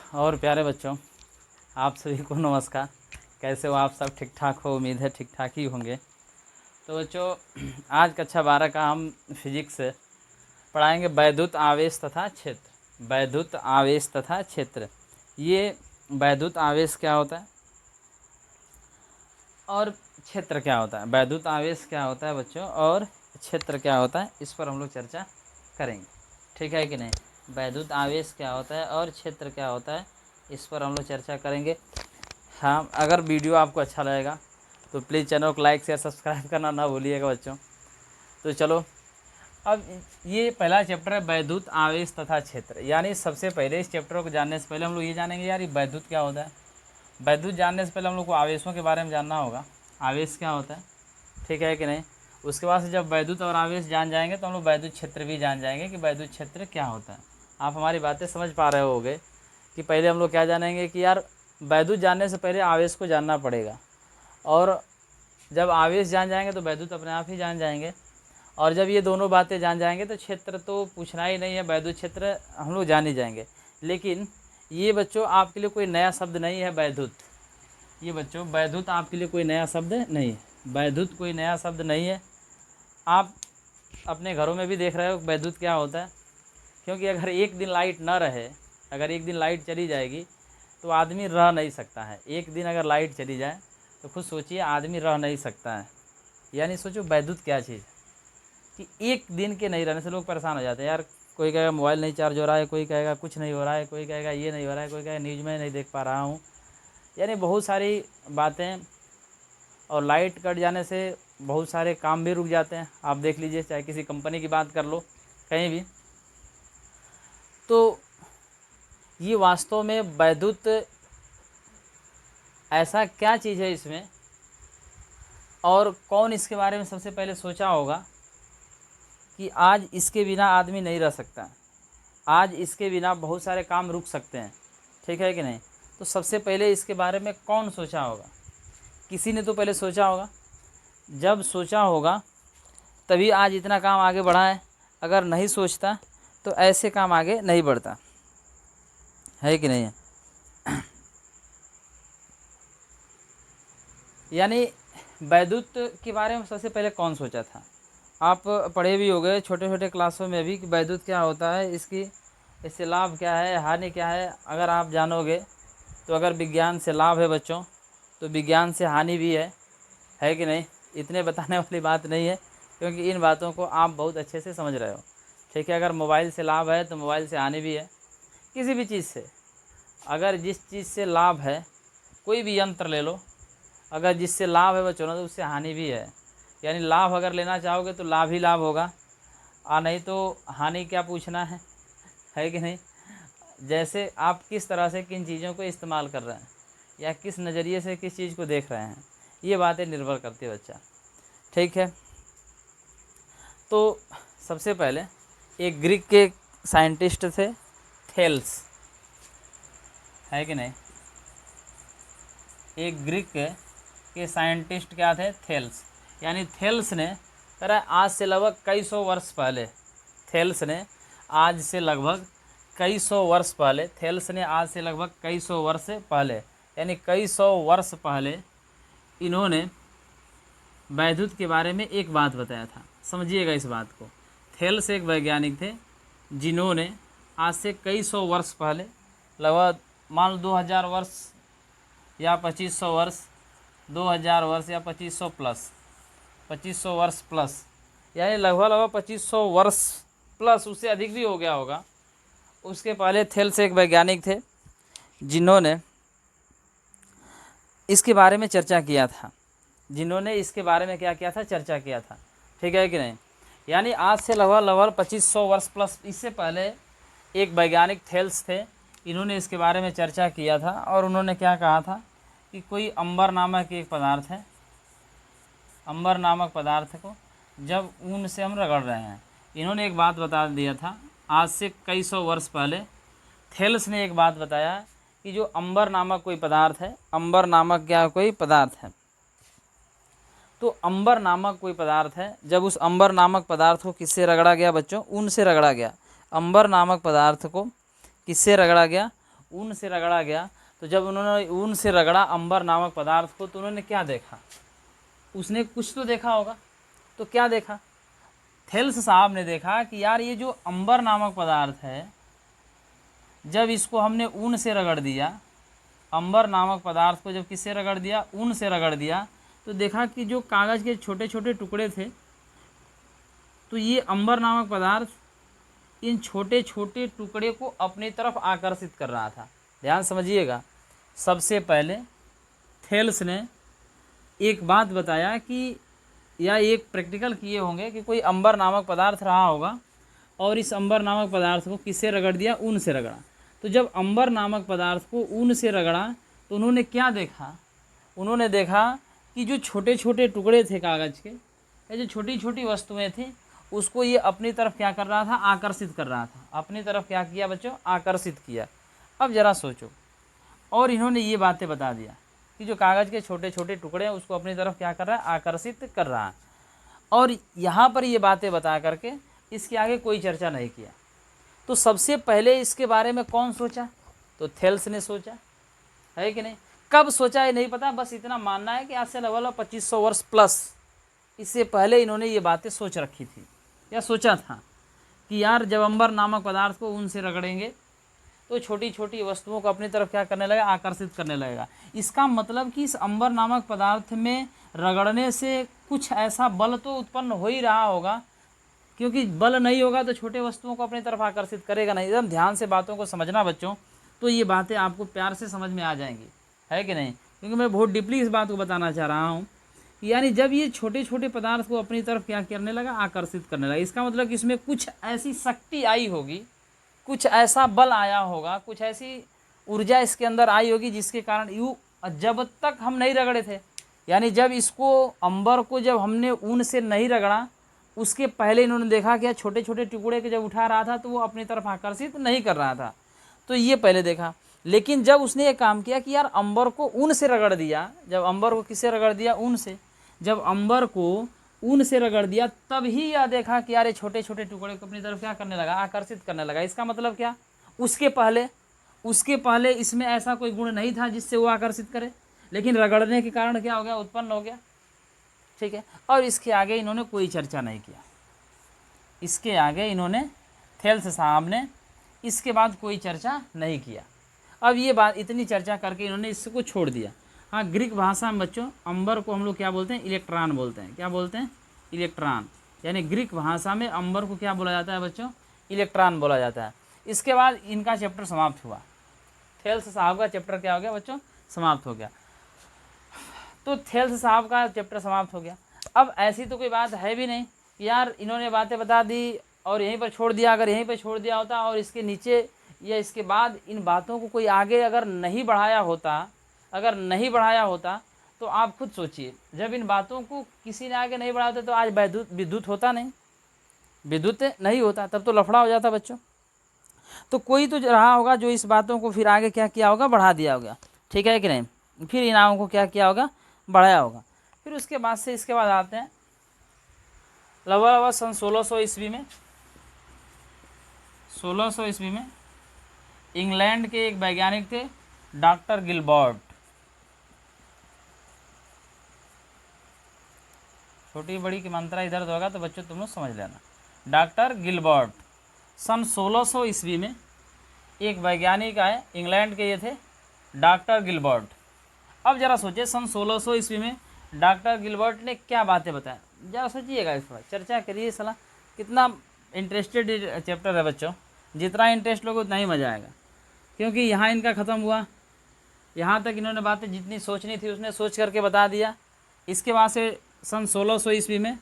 और प्यारे बच्चों, आप सभी को नमस्कार। कैसे हो आप सब? ठीक ठाक हो? उम्मीद है ठीक ठाक ही होंगे। तो बच्चों, आज कक्षा 12 का हम फिजिक्स पढ़ाएंगे वैद्युत आवेश तथा क्षेत्र। वैद्युत आवेश तथा क्षेत्र, ये वैद्युत आवेश क्या होता है और क्षेत्र क्या होता है। वैद्युत आवेश क्या होता है बच्चों और क्षेत्र क्या होता है, इस पर हम लोग चर्चा करेंगे। ठीक है कि नहीं? वैद्युत आवेश क्या होता है और क्षेत्र क्या होता है, इस पर हम लोग चर्चा करेंगे। हाँ, अगर वीडियो आपको अच्छा लगेगा तो प्लीज़ चैनल को लाइक शेयर सब्सक्राइब करना ना भूलिएगा बच्चों। तो चलो, अब ये पहला चैप्टर है वैद्युत आवेश तथा क्षेत्र। यानी सबसे पहले इस चैप्टर को जानने से पहले हम लोग ये जानेंगे यार ये वैद्युत क्या होता है। वैद्युत जानने से पहले हम लोग को आवेशों के बारे में जानना होगा, आवेश क्या होता है। ठीक है कि नहीं? उसके बाद से जब वैद्युत और आवेश जान जाएंगे तो हम लोग वैद्युत क्षेत्र भी जान जाएंगे कि वैद्युत क्षेत्र क्या होता है। आप हमारी बातें समझ पा रहे होगे कि पहले हम लोग क्या जानेंगे कि यार वैद्युत जानने से पहले आवेश को जानना पड़ेगा, और जब आवेश जान जाएंगे तो वैद्युत अपने आप ही जान जाएंगे, और जब ये दोनों बातें जान जाएंगे तो क्षेत्र तो पूछना ही नहीं है, वैद्युत क्षेत्र हम लोग जान ही जाएंगे। लेकिन ये बच्चों आपके लिए कोई नया शब्द नहीं है वैद्युत। ये बच्चों वैद्युत आपके लिए कोई नया शब्द नहीं है। वैद्युत कोई नया शब्द नहीं है। आप अपने घरों में भी देख रहे हो वैद्युत क्या होता है। क्योंकि अगर एक दिन लाइट न रहे, अगर एक दिन लाइट चली जाएगी तो आदमी रह नहीं सकता है। एक दिन अगर लाइट चली जाए तो खुद सोचिए, आदमी रह नहीं सकता है। यानी सोचो वैद्युत क्या चीज़ कि एक दिन के नहीं रहने से लोग परेशान हो जाते हैं। यार कोई कहेगा मोबाइल नहीं चार्ज हो रहा है, कोई कहेगा कुछ नहीं हो रहा है, कोई कहेगा ये नहीं हो रहा है, कोई कहेगा न्यूज़ में नहीं देख पा रहा हूँ। यानी बहुत सारी बातें, और लाइट कट जाने से बहुत सारे काम भी रुक जाते हैं। आप देख लीजिए, चाहे किसी कंपनी की बात कर लो, कहीं भी। तो ये वास्तव में वैद्युत ऐसा क्या चीज़ है इसमें, और कौन इसके बारे में सबसे पहले सोचा होगा कि आज इसके बिना आदमी नहीं रह सकता, आज इसके बिना बहुत सारे काम रुक सकते हैं। ठीक है कि नहीं? तो सबसे पहले इसके बारे में कौन सोचा होगा? किसी ने तो पहले सोचा होगा। जब सोचा होगा तभी आज इतना काम आगे बढ़ा है। अगर नहीं सोचता तो ऐसे काम आगे नहीं बढ़ता है कि नहीं है? यानी वैद्युत के बारे में सबसे पहले कौन सोचा था? आप पढ़े भी हो गए छोटे छोटे क्लासों में भी कि वैद्युत क्या होता है, इससे लाभ क्या है, हानि क्या है। अगर आप जानोगे तो अगर विज्ञान से लाभ है बच्चों तो विज्ञान से हानि भी है कि नहीं? इतने बताने वाली बात नहीं है, क्योंकि इन बातों को आप बहुत अच्छे से समझ रहे हो। ठीक है, अगर मोबाइल से लाभ है तो मोबाइल से हानि भी है। किसी भी चीज़ से, अगर जिस चीज़ से लाभ है, कोई भी यंत्र ले लो, अगर जिससे लाभ है बच्चों ना तो उससे हानि भी है। यानी लाभ अगर लेना चाहोगे तो लाभ ही लाभ होगा, और नहीं तो हानि क्या पूछना है कि नहीं? जैसे आप किस तरह से किन चीज़ों को इस्तेमाल कर रहे हैं या किस नज़रिए से किस चीज़ को देख रहे हैं, ये बातें निर्भर करती है बच्चा। ठीक है, तो सबसे पहले एक ग्रीक के साइंटिस्ट थे, थेल्स, है कि नहीं? एक ग्रीक के साइंटिस्ट क्या थे? थेल्स। यानी थेल्स ने करा आज से लगभग कई सौ वर्ष पहले, थेल्स ने आज से लगभग कई सौ वर्ष पहले, थेल्स ने आज से लगभग कई सौ वर्ष पहले, यानी कई सौ वर्ष पहले इन्होंने वैद्युत के बारे में एक बात बताया था। समझिएगा इस बात को। थेल्स एक वैज्ञानिक थे जिन्होंने आज से कई सौ वर्ष पहले, लगभग मान लो 2000 वर्ष या 2500 वर्ष, 2000 वर्ष या 2500 प्लस, 2500 वर्ष प्लस, यानी लगभग 2500 वर्ष प्लस, उससे अधिक भी हो गया होगा। उसके पहले थेल्स एक वैज्ञानिक थे जिन्होंने इसके बारे में चर्चा किया था, जिन्होंने इसके बारे में क्या किया था? चर्चा किया था। ठीक है कि नहीं? यानी आज से लगभग 2500 वर्ष प्लस, इससे पहले एक वैज्ञानिक थेल्स थे, इन्होंने इसके बारे में चर्चा किया था। और उन्होंने क्या कहा था कि कोई अंबर नामक एक पदार्थ है, अंबर नामक पदार्थ को जब ऊन से हम रगड़ रहे हैं, इन्होंने एक बात बता दिया था आज से कई सौ वर्ष पहले। थेल्स ने एक बात बताया कि जो अंबर नामक कोई पदार्थ है, अंबर नामक क्या कोई पदार्थ है, तो अंबर नामक कोई पदार्थ है, जब उस अंबर नामक पदार्थ को किससे रगड़ा गया बच्चों? ऊन से रगड़ा गया। अंबर नामक पदार्थ को किससे रगड़ा गया? ऊन से रगड़ा गया, तो जब उन्होंने ऊन से रगड़ा अंबर नामक पदार्थ को, तो उन्होंने क्या देखा? उसने कुछ तो देखा होगा। तो क्या देखा? थेल्स साहब ने देखा कि यार ये जो अंबर नामक पदार्थ है, जब इसको हमने ऊन से रगड़ दिया, अंबर नामक पदार्थ को जब किससे रगड़ दिया? ऊन से रगड़ दिया, तो देखा कि जो कागज़ के छोटे छोटे टुकड़े थे, तो ये अंबर नामक पदार्थ इन छोटे छोटे टुकड़े को अपनी तरफ आकर्षित कर रहा था। ध्यान समझिएगा, सबसे पहले थेल्स ने एक बात बताया कि या एक प्रैक्टिकल किए होंगे कि कोई अंबर नामक पदार्थ रहा होगा और इस अंबर नामक पदार्थ को किससे रगड़ दिया? ऊन से रगड़ा। तो जब अंबर नामक पदार्थ को ऊन से रगड़ा, तो उन्होंने क्या देखा? उन्होंने देखा कि जो छोटे छोटे टुकड़े थे कागज़ के, या जो छोटी छोटी वस्तुएं थी, उसको ये अपनी तरफ क्या कर रहा था? आकर्षित कर रहा था। अपनी तरफ क्या किया बच्चों? आकर्षित किया। अब ज़रा सोचो, और इन्होंने ये बातें बता दिया कि जो कागज़ के छोटे छोटे टुकड़े हैं उसको अपनी तरफ क्या कर रहा है? आकर्षित कर रहा है। और यहाँ पर ये बातें बता करके इसके आगे कोई चर्चा नहीं किया। तो सबसे पहले इसके बारे में कौन सोचा? तो थेल्स ने सोचा, है कि नहीं? कब सोचा ये नहीं पता, बस इतना मानना है कि आज से लगभग 2500 वर्ष प्लस इससे पहले इन्होंने ये बातें सोच रखी थी, या सोचा था कि यार जब अंबर नामक पदार्थ को ऊन से रगड़ेंगे तो छोटी छोटी वस्तुओं को अपनी तरफ क्या करने लगेगा? आकर्षित करने लगेगा। इसका मतलब कि इस अंबर नामक पदार्थ में रगड़ने से कुछ ऐसा बल तो उत्पन्न हो ही रहा होगा, क्योंकि बल नहीं होगा तो छोटे वस्तुओं को अपनी तरफ आकर्षित करेगा नहीं। एकदम ध्यान से बातों को समझना बच्चों, तो ये बातें आपको प्यार से समझ में आ जाएंगी, है कि नहीं? क्योंकि मैं बहुत डीपली इस बात को बताना चाह रहा हूँ। यानी जब ये छोटे छोटे पदार्थ को अपनी तरफ क्या करने लगा? आकर्षित करने लगा। इसका मतलब कि इसमें कुछ ऐसी शक्ति आई होगी, कुछ ऐसा बल आया होगा, कुछ ऐसी ऊर्जा इसके अंदर आई होगी जिसके कारण जब तक हम नहीं रगड़े थे, यानी जब इसको अंबर को जब हमने ऊन से नहीं रगड़ा, उसके पहले इन्होंने देखा कि छोटे छोटे टुकड़े के जब उठा रहा था तो वो अपनी तरफ आकर्षित नहीं कर रहा था। तो ये पहले देखा। लेकिन जब उसने ये काम किया कि यार अंबर को ऊन से रगड़ दिया, जब अंबर को किससे रगड़ दिया? ऊन से। जब अंबर को ऊन से रगड़ दिया, तब ही यह देखा कि यार ये छोटे छोटे टुकड़े को अपनी तरफ क्या करने लगा? आकर्षित करने लगा। इसका मतलब क्या? उसके पहले इसमें ऐसा कोई गुण नहीं था जिससे वो आकर्षित करे, लेकिन रगड़ने के कारण क्या हो गया? उत्पन्न हो गया। ठीक है। और इसके आगे इन्होंने कोई चर्चा नहीं किया। इसके आगे इन्होंने, थेल्स साहब ने इसके बाद कोई चर्चा नहीं किया। अब ये बात इतनी चर्चा करके इन्होंने इसको छोड़ दिया। हाँ, ग्रीक भाषा में बच्चों अंबर को हम लोग क्या बोलते हैं? इलेक्ट्रॉन बोलते हैं। क्या बोलते हैं? इलेक्ट्रॉन। यानी ग्रीक भाषा में अंबर को क्या बोला जाता है बच्चों? इलेक्ट्रॉन बोला जाता है। इसके बाद इनका चैप्टर समाप्त हुआ। थेल्स साहब का चैप्टर क्या हो गया बच्चों? समाप्त हो गया। तो थेल्स साहब का चैप्टर समाप्त हो गया। अब ऐसी तो कोई बात है भी नहीं यार, इन्होंने बातें बता दी और यहीं पर छोड़ दिया। अगर यहीं पर छोड़ दिया होता और इसके नीचे या इसके बाद इन बातों को कोई आगे अगर नहीं बढ़ाया होता, तो आप खुद सोचिए, जब इन बातों को किसी ने आगे नहीं बढ़ाते तो आज विद्युत होता नहीं, विद्युत नहीं होता, तब तो लफड़ा हो जाता बच्चों। तो कोई तो रहा होगा जो इस बातों को फिर आगे क्या किया होगा? बढ़ा दिया होगा। ठीक है कि नहीं? फिर इनामों को क्या किया होगा? बढ़ाया होगा। फिर उसके बाद से इसके बाद आते हैं लगभग सन 1600 ईस्वी में, 1600 ईस्वी में इंग्लैंड के एक वैज्ञानिक थे डॉक्टर गिलबर्ट। छोटी बड़ी की मात्रा इधर उधर होगा तो बच्चों तुम लोग समझ लेना। डॉक्टर गिलबर्ट सन 1600 ईस्वी में एक वैज्ञानिक आए, इंग्लैंड के ये थे डॉक्टर गिलबर्ट। अब जरा सोचिए, सन 1600 ईस्वी में डॉक्टर गिलबर्ट ने क्या बातें बताया? जरा सोचिएगा, इस पर चर्चा करिए। सलाह कितना इंटरेस्टेड चैप्टर है बच्चों, जितना इंटरेस्ट लोगे उतना ही मज़ा आएगा, क्योंकि यहाँ इनका ख़त्म हुआ। यहाँ तक इन्होंने बातें जितनी सोचनी थी उसने सोच करके बता दिया। इसके बाद से सन 1600 ईस्वी में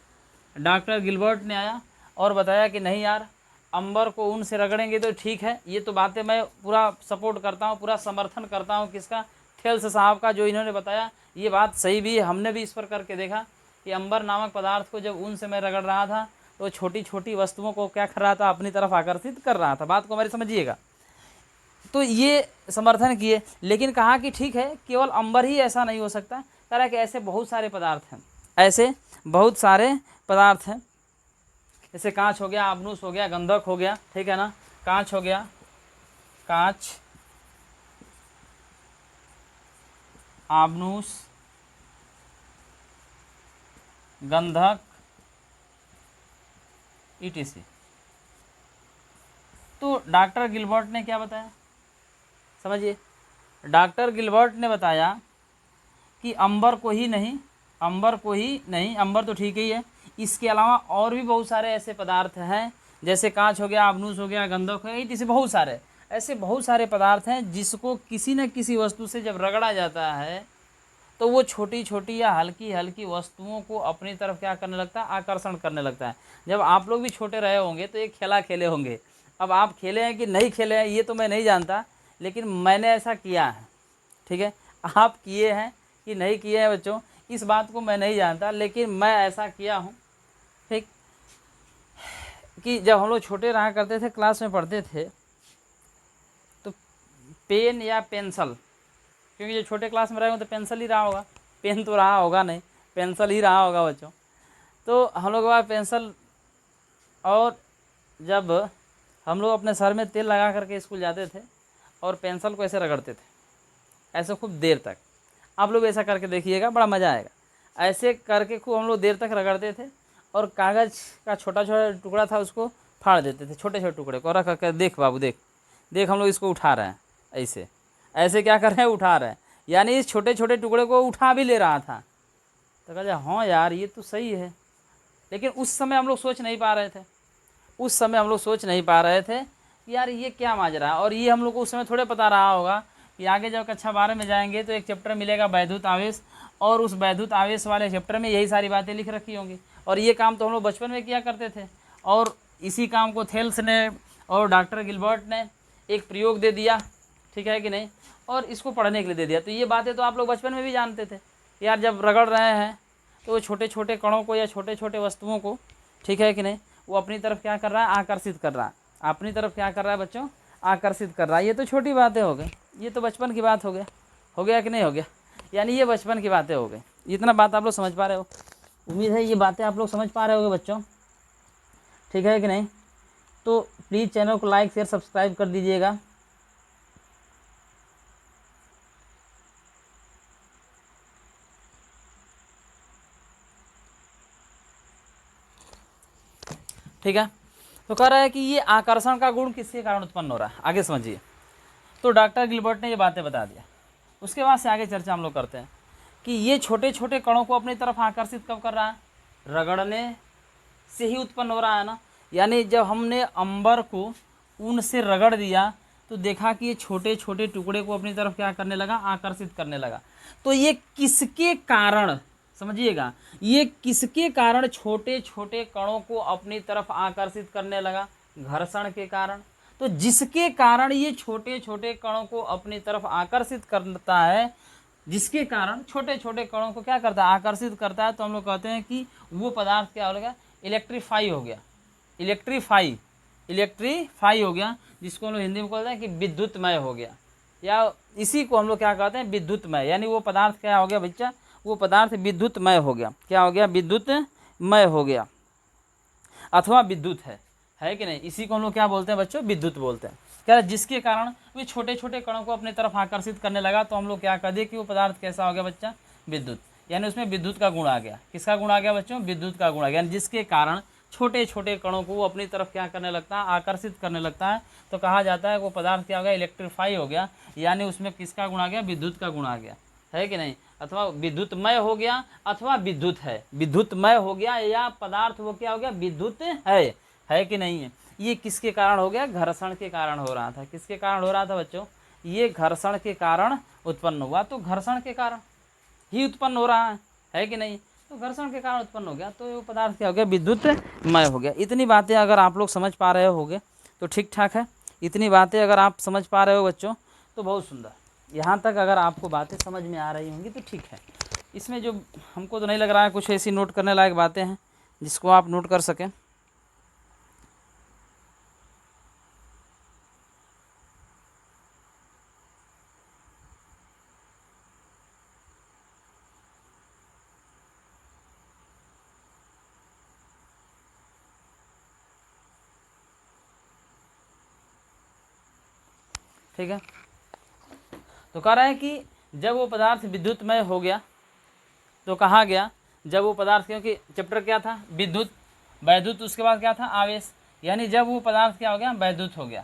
डॉक्टर गिलबर्ट ने आया और बताया कि नहीं यार, अंबर को ऊन से रगड़ेंगे तो ठीक है। ये तो बातें मैं पूरा सपोर्ट करता हूँ, पूरा समर्थन करता हूँ किसका? थेल्स साहब का। जो इन्होंने बताया ये बात सही भी है, हमने भी इस पर करके देखा कि अंबर नामक पदार्थ को जब ऊन से मैं रगड़ रहा था तो छोटी छोटी वस्तुओं को क्या कर रहा था? अपनी तरफ आकर्षित कर रहा था। बात को हमारी समझिएगा। तो ये समर्थन किए, लेकिन कहा कि ठीक है, केवल अंबर ही ऐसा नहीं हो सकता। कह रहा कि ऐसे बहुत सारे पदार्थ हैं, जैसे कांच हो गया, आबनूस हो गया, गंधक हो गया, ठीक है ना, कांच हो गया, कांच आपनूस, गंधक, ईटीसी। तो डॉक्टर गिलबर्ट ने क्या बताया, समझिए, डॉक्टर गिलबर्ट ने बताया कि अंबर को ही नहीं, अंबर तो ठीक ही है, इसके अलावा और भी बहुत सारे ऐसे पदार्थ हैं, जैसे कांच हो गया, आपनूस हो गया, गंधक हो गया, ईटीसी, बहुत सारे ऐसे बहुत सारे पदार्थ हैं जिसको किसी न किसी वस्तु से जब रगड़ा जाता है तो वो छोटी छोटी या हल्की हल्की वस्तुओं को अपनी तरफ क्या करने लगता है, आकर्षण करने लगता है। जब आप लोग भी छोटे रहे होंगे तो एक खेला खेले होंगे, अब आप खेले हैं कि नहीं खेले हैं ये तो मैं नहीं जानता, लेकिन मैंने ऐसा किया है, ठीक है, आप किए हैं कि नहीं किए हैं बच्चों, इस बात को मैं नहीं जानता, लेकिन मैं ऐसा किया हूँ, ठीक, कि जब हम लोग छोटे रहा करते थे, क्लास में पढ़ते थे, तो पेन या पेंसिल, क्योंकि जो छोटे क्लास में रहे हो तो पेंसिल ही रहा होगा, पेन तो रहा होगा नहीं, पेंसिल ही रहा होगा बच्चों। तो हम लोग के पास पेंसिल, और जब हम लोग अपने सर में तेल लगा करके स्कूल जाते थे और पेंसिल को ऐसे रगड़ते थे, ऐसे खूब देर तक, आप लोग ऐसा करके देखिएगा, बड़ा मज़ा आएगा। ऐसे करके खूब हम लोग देर तक रगड़ते थे और कागज़ का छोटा छोटा टुकड़ा था उसको फाड़ देते थे, छोटे छोटे टुकड़े को रख कर, देख बाबू देख, देख हम लोग इसको उठा रहे हैं, ऐसे ऐसे क्या कर रहे हैं, उठा रहे हैं, यानी इस छोटे छोटे टुकड़े को उठा भी ले रहा था। तो कहा हाँ यार ये तो सही है, लेकिन उस समय हम लोग सोच नहीं पा रहे थे, उस समय हम लोग सोच नहीं पा रहे थे कि यार ये क्या माजरा है। और ये हम लोग को उस समय थोड़े पता रहा होगा कि आगे जब कक्षा 12 में जाएंगे तो एक चैप्टर मिलेगा वैद्युत आवेश, और उस वैद्युत आवेश वाले चैप्टर में यही सारी बातें लिख रखी होंगी। और ये काम तो हम लोग बचपन में किया करते थे, और इसी काम को थेल्स ने और डॉक्टर गिलबर्ट ने एक प्रयोग दे दिया, ठीक है कि नहीं, और इसको पढ़ने के लिए दे दिया। तो ये बातें तो आप लोग बचपन में भी जानते थे, यार जब रगड़ रहे हैं तो वो छोटे छोटे कणों को या छोटे छोटे वस्तुओं को, ठीक है कि नहीं, वो अपनी तरफ क्या कर रहा है, आकर्षित कर रहा है, अपनी तरफ क्या कर रहा है बच्चों, आकर्षित कर रहा है। ये तो छोटी बातें हो गई, ये तो बचपन की बात हो गया कि नहीं हो गया, यानी ये बचपन की बातें हो गई। इतना बात आप लोग समझ पा रहे हो, उम्मीद है ये बातें आप लोग समझ पा रहे होगे बच्चों, ठीक है कि नहीं। तो प्लीज़ चैनल को लाइक शेयर सब्सक्राइब कर दीजिएगा। ठीक है, तो कह रहा है कि ये आकर्षण का गुण किसके कारण उत्पन्न हो रहा है, आगे समझिए। तो डॉक्टर गिलबर्ट ने ये बातें बता दिया, उसके बाद से आगे चर्चा हम लोग करते हैं कि ये छोटे छोटे कणों को अपनी तरफ आकर्षित कब कर रहा है, रगड़ने से ही उत्पन्न हो रहा है ना। यानी जब हमने अंबर को ऊन से रगड़ दिया तो देखा कि ये छोटे छोटे टुकड़े को अपनी तरफ क्या करने लगा, आकर्षित करने लगा। तो ये किसके कारण, समझिएगा, ये किसके कारण छोटे छोटे कणों को अपनी तरफ आकर्षित करने लगा, घर्षण के कारण। तो जिसके कारण ये छोटे छोटे कणों को अपनी तरफ आकर्षित करता है, जिसके कारण छोटे छोटे कणों को क्या करता है, आकर्षित करता है, तो हम लोग कहते हैं कि वो पदार्थ क्या हो गया, इलेक्ट्रीफाई हो गया, इलेक्ट्रीफाई हो गया, जिसको हम लोग हिंदी में कहते हैं कि विद्युतमय हो गया, या इसी को हम लोग क्या कहते हैं, विद्युतमय। यानी वो पदार्थ क्या हो गया बच्चा, वो पदार्थ विद्युतमय हो गया, क्या हो गया, विद्युतमय हो गया, अथवा विद्युत है कि नहीं। इसी को हम लोग क्या बोलते हैं बच्चों, विद्युत बोलते हैं। क्या, जिसके कारण वे छोटे छोटे कणों को अपनी तरफ आकर्षित करने लगा, तो हम लोग क्या कर दिए कि वो पदार्थ कैसा हो गया बच्चा, विद्युत। यानी उसमें विद्युत का गुण आ गया, किसका गुण आ गया बच्चों, विद्युत का गुण आ गया। यानी जिसके कारण छोटे छोटे कणों को वो अपनी तरफ क्या करने लगता है, आकर्षित करने लगता है, तो कहा जाता है वो पदार्थ क्या हो गया, इलेक्ट्रीफाई हो गया। यानी उसमें किसका गुण आ गया, विद्युत का गुण आ गया, है कि नहीं, अथवा विद्युतमय हो गया, अथवा विद्युत है, विद्युतमय हो गया, या पदार्थ वो क्या हो गया, विद्युत है कि नहीं है। ये किसके कारण हो गया, घर्षण के कारण हो रहा था। किसके कारण हो रहा था बच्चों, ये घर्षण के कारण उत्पन्न हुआ। तो घर्षण के कारण ही उत्पन्न हो रहा है कि नहीं, तो घर्षण के कारण उत्पन्न हो गया, तो वो पदार्थ क्या हो गया, विद्युतमय हो गया। इतनी बातें अगर आप लोग समझ पा रहे होगे तो ठीक ठाक है। इतनी बातें अगर आप समझ पा रहे हो बच्चों तो बहुत सुंदर। यहाँ तक अगर आपको बातें समझ में आ रही होंगी तो ठीक है। इसमें जो हमको तो नहीं लग रहा है कुछ ऐसी नोट करने लायक बातें हैं जिसको आप नोट कर सकें। ठीक है, तो कह रहा है कि जब वो पदार्थ विद्युतमय हो गया तो कहा गया, जब वो पदार्थ, क्योंकि चैप्टर क्या था, विद्युत, वैद्युत, उसके बाद क्या था, आवेश, यानी जब वो पदार्थ क्या हो गया, वैद्युत हो गया,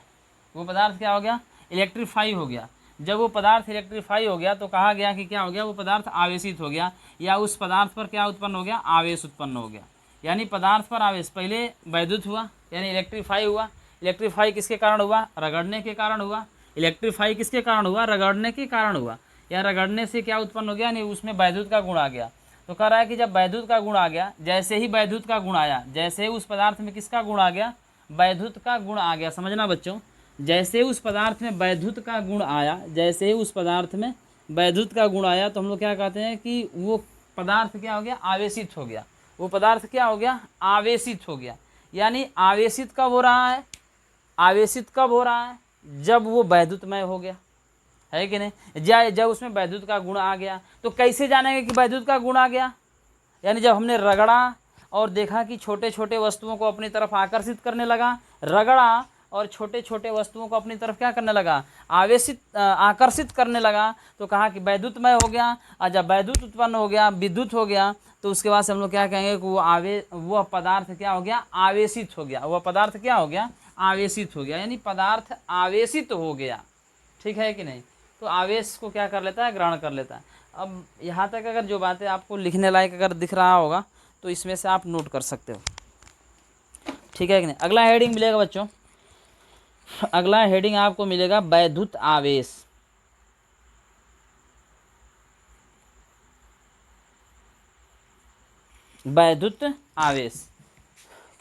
वो पदार्थ क्या हो गया, इलेक्ट्रीफाई हो गया। जब वो पदार्थ इलेक्ट्रीफाई हो गया तो कहा गया कि क्या हो गया, वो पदार्थ आवेशित हो गया, या उस पदार्थ पर क्या उत्पन्न हो गया, आवेश उत्पन्न हो गया। यानी पदार्थ पर आवेश, पहले वैद्युत हुआ यानी इलेक्ट्रीफाई हुआ। इलेक्ट्रीफाई किसके कारण हुआ, रगड़ने के कारण हुआ। इलेक्ट्रीफाई किसके कारण हुआ, रगड़ने के कारण हुआ, या रगड़ने से क्या उत्पन्न हो गया, नहीं उसमें वैद्युत का गुण आ गया। तो कह रहा है कि जब वैद्युत का गुण आ गया, जैसे ही वैद्युत का गुण आया, जैसे ही उस पदार्थ में किसका गुण आ गया, वैद्युत का गुण आ गया। समझना बच्चों, जैसे उस पदार्थ में वैद्युत का गुण आया, जैसे ही उस पदार्थ में वैद्युत का गुण आया, तो हम लोग क्या कहते हैं कि वो पदार्थ क्या हो गया, आवेशित हो गया। वो पदार्थ क्या हो गया, आवेशित हो गया। यानी आवेशित कब हो रहा है, आवेशित कब हो रहा है, जब वो वैद्युतमय हो गया, है कि नहीं। जब उसमें वैद्युत का गुण आ गया, तो कैसे जानेंगे कि वैद्युत का गुण आ गया, यानी जब हमने रगड़ा और देखा कि छोटे छोटे वस्तुओं को अपनी तरफ आकर्षित करने लगा, रगड़ा और छोटे छोटे वस्तुओं को अपनी तरफ क्या करने लगा, आकर्षित करने लगा, तो कहा कि वैद्युतमय हो गया। और जब वैद्युत उत्पन्न हो गया, विद्युत हो गया, तो उसके बाद से हम लोग क्या कहेंगे कि वह पदार्थ क्या हो गया, आवेशित हो गया। वह पदार्थ क्या हो गया, आवेशित हो गया, यानी पदार्थ आवेशित हो गया। ठीक है कि नहीं। तो आवेश को क्या कर लेता है, ग्रहण कर लेता है। अब यहाँ तक अगर जो बातें आपको लिखने लायक अगर दिख रहा होगा तो इसमें से आप नोट कर सकते हो। ठीक है कि नहीं। अगला हेडिंग मिलेगा बच्चों, अगला हेडिंग आपको मिलेगा वैद्युत आवेश। वैद्युत आवेश,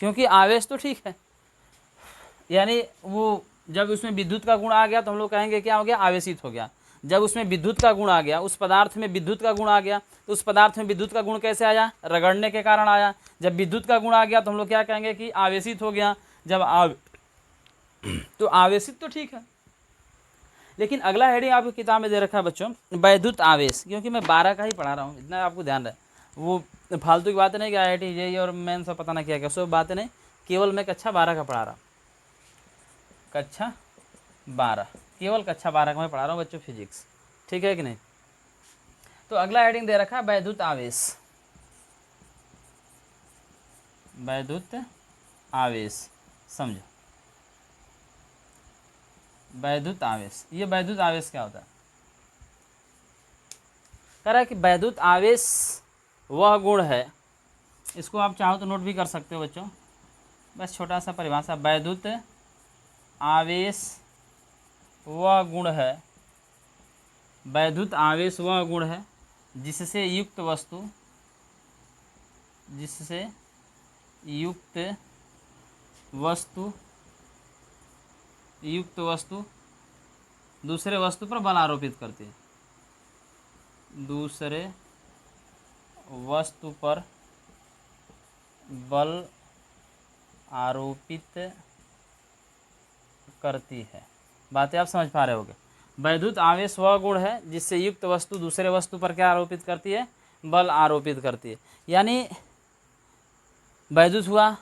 क्योंकि आवेश तो ठीक है, यानी वो जब उसमें विद्युत का गुण आ गया तो हम लोग कहेंगे क्या हो गया, आवेशित हो गया। जब उसमें विद्युत का गुण आ गया, उस पदार्थ में विद्युत का गुण आ गया, तो उस पदार्थ में विद्युत का गुण कैसे आया, रगड़ने के कारण आया। जब विद्युत का गुण आ गया तो हम लोग क्या कहेंगे कि आवेशित हो गया। जब तो आवेशित तो ठीक है, लेकिन अगला हेडिंग आपकी किताब में दे रखा है बच्चों, वैद्युत आवेश। क्योंकि मैं 12 का ही पढ़ा रहा हूँ, इतना आपको ध्यान रहे। वो फालतू की बातें नहीं कि IIT JEE और मेन सब पता नहीं क्या क्या, सब बातें नहीं, केवल मैं कक्षा 12 का पढ़ा रहा हूँ। कक्षा 12, केवल कक्षा 12 का मैं पढ़ा रहा हूँ बच्चों, फिजिक्स। ठीक है कि नहीं। तो अगला हेडिंग दे रखा है वैद्युत आवेश। वैद्युत आवेश समझो, वैद्युत आवेश। ये वैद्युत आवेश क्या होता है, कह रहा है कि वैद्युत आवेश वह गुण है, इसको आप चाहो तो नोट भी कर सकते हो बच्चों, बस छोटा सा परिभाषा। वैद्युत आवेश वह गुण है, वैद्युत आवेश वह गुण है जिससे युक्त वस्तु, जिससे युक्त वस्तु, युक्त वस्तु दूसरे वस्तु पर बल आरोपित करती है, दूसरे वस्तु पर बल आरोपित करती है। बातें आप समझ पा रहे होगे। वैद्युत आवेश वह गुण है जिससे युक्त वस्तु दूसरे वस्तु पर क्या आरोपित करती है, बल आरोपित करती है। यानी वैद्युत हुआ,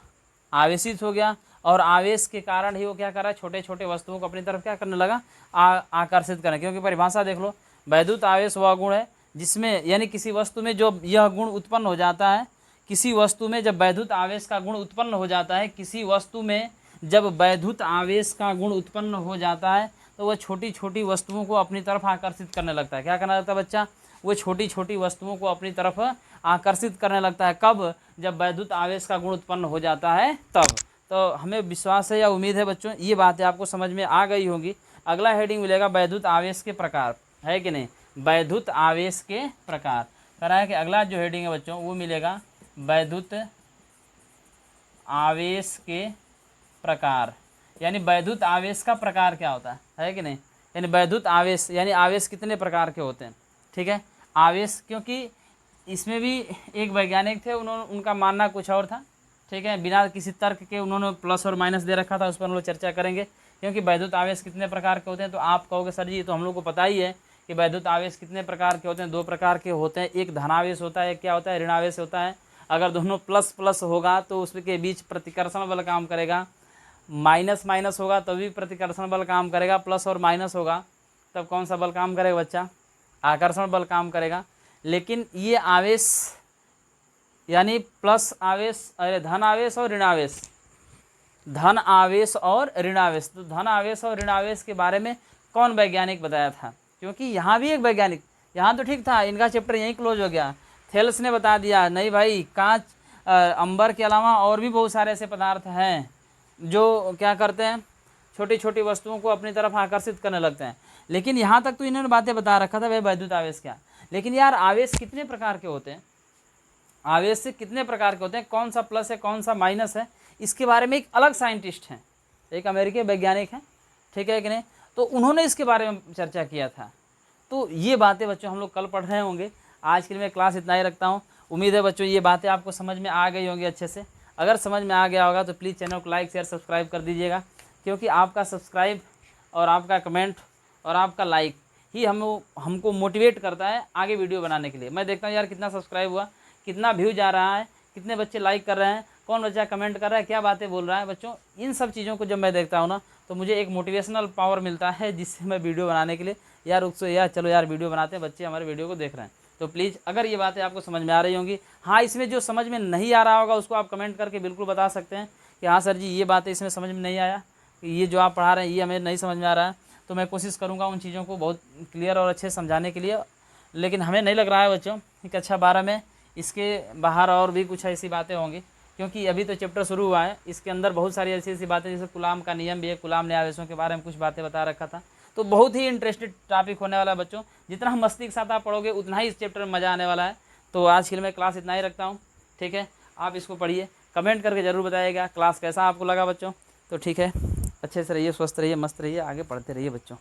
आवेशित हो गया, और आवेश के कारण ही वो क्या कर रहा है, छोटे छोटे वस्तुओं को अपनी तरफ क्या करने लगा, आकर्षित करने। क्योंकि परिभाषा देख लो, वैद्युत आवेश वह गुण है जिसमें, यानी किसी वस्तु में जो यह गुण उत्पन्न हो जाता है, किसी वस्तु में जब वैद्युत आवेश का गुण उत्पन्न हो जाता है, किसी वस्तु में जब वैद्युत आवेश का गुण उत्पन्न हो जाता है, तो वह छोटी छोटी वस्तुओं को अपनी तरफ आकर्षित करने लगता है। क्या करने लगता है बच्चा, वो छोटी छोटी वस्तुओं को अपनी तरफ आकर्षित करने लगता है। कब, जब वैद्युत आवेश का गुण उत्पन्न हो जाता है तब। तो हमें विश्वास है या उम्मीद है बच्चों ये बातें आपको समझ में आ गई होंगी। अगला हेडिंग मिलेगा वैद्युत आवेश के प्रकार, है कि नहीं। वैद्युत आवेश के प्रकार कह रहा है कि अगला जो हेडिंग है बच्चों वो मिलेगा वैद्युत आवेश के प्रकार। यानी वैद्युत आवेश का प्रकार क्या होता है कि नहीं। यानी वैद्युत आवेश, यानी आवेश कितने प्रकार के होते हैं। ठीक है, आवेश, क्योंकि इसमें भी एक वैज्ञानिक थे, उनका मानना कुछ और था। ठीक है, बिना किसी तर्क के उन्होंने प्लस और माइनस दे रखा था, उस पर हम लोग चर्चा करेंगे। क्योंकि वैद्युत आवेश कितने प्रकार के होते हैं, तो आप कहोगे सर जी तो हम लोग को पता ही है कि वैद्युत आवेश कितने प्रकार के होते हैं। 2 प्रकार के होते हैं, एक धनावेश होता है, एक क्या होता है, ऋणावेश होता है। अगर दोनों प्लस प्लस होगा तो उसके बीच प्रतिकर्षण बल काम करेगा, माइनस माइनस होगा तभी प्रतिकर्षण बल काम करेगा, प्लस और माइनस होगा तब कौन सा बल काम करेगा बच्चा, आकर्षण बल काम करेगा। लेकिन ये आवेश यानी प्लस आवेश, अरे धन आवेश और ऋण आवेश, धन आवेश और ऋण आवेश, तो धन आवेश और ऋण आवेश के बारे में कौन वैज्ञानिक बताया था? क्योंकि यहाँ भी एक वैज्ञानिक, यहाँ तो ठीक था, इनका चैप्टर यहीं क्लोज हो गया। थेल्स ने बता दिया नहीं भाई, कांच अंबर के अलावा और भी बहुत सारे ऐसे पदार्थ हैं जो क्या करते हैं, छोटी छोटी वस्तुओं को अपनी तरफ आकर्षित करने लगते हैं। लेकिन यहाँ तक तो इन्होंने बातें बता रखा था भाई वैद्युत आवेश क्या। लेकिन यार आवेश कितने प्रकार के होते हैं, आवेश से कितने प्रकार के होते हैं, कौन सा प्लस है कौन सा माइनस है, इसके बारे में एक अलग साइंटिस्ट हैं, एक अमेरिकी वैज्ञानिक हैं, ठीक है कि नहीं, तो उन्होंने इसके बारे में चर्चा किया था। तो ये बातें बच्चों हम लोग कल पढ़ रहे होंगे। आज के लिए मैं क्लास इतना ही रखता हूँ। उम्मीद है बच्चों ये बातें आपको समझ में आ गई होंगी अच्छे से। अगर समझ में आ गया होगा तो प्लीज़ चैनल को लाइक शेयर सब्सक्राइब कर दीजिएगा, क्योंकि आपका सब्सक्राइब और आपका कमेंट और आपका लाइक ही हमको मोटिवेट करता है आगे वीडियो बनाने के लिए। मैं देखता हूँ यार कितना सब्सक्राइब हुआ, कितना व्यू जा रहा है, कितने बच्चे लाइक कर रहे हैं, कौन बच्चा कमेंट कर रहा है, क्या बातें बोल रहा है। बच्चों इन सब चीज़ों को जब मैं देखता हूँ ना तो मुझे एक मोटिवेशनल पावर मिलता है, जिससे मैं वीडियो बनाने के लिए यार उससे यार चलो यार वीडियो बनाते हैं, बच्चे हमारे वीडियो को देख रहे हैं। तो प्लीज़ अगर ये बातें आपको समझ में आ रही होंगी, हाँ इसमें जो समझ में नहीं आ रहा होगा उसको आप कमेंट करके बिल्कुल बता सकते हैं कि हाँ सर जी ये बातें इसमें समझ में नहीं आया, ये जो आप पढ़ा रहे हैं ये हमें नहीं समझ में आ रहा है। तो मैं कोशिश करूँगा उन चीज़ों को बहुत क्लियर और अच्छे समझाने के लिए। लेकिन हमें नहीं लग रहा है बच्चों कि कक्षा 12 में इसके बाहर और भी कुछ ऐसी बातें होंगी, क्योंकि अभी तो चैप्टर शुरू हुआ है। इसके अंदर बहुत सारी ऐसी ऐसी बातें, जैसे कूलाम का नियम भी है, कूलाम ने आवेशों के बारे में कुछ बातें बता रखा था। तो बहुत ही इंटरेस्टेड टॉपिक होने वाला है बच्चों। जितना हम मस्ती के साथ आप पढ़ोगे उतना ही इस चैप्टर में मज़ा आने वाला है। तो आज के लिए मैं क्लास इतना ही रखता हूँ, ठीक है। आप इसको पढ़िए, कमेंट करके ज़रूर बताइएगा क्लास कैसा आपको लगा बच्चों। तो ठीक है, अच्छे से रहिए, स्वस्थ रहिए, मस्त रहिए, आगे पढ़ते रहिए बच्चों।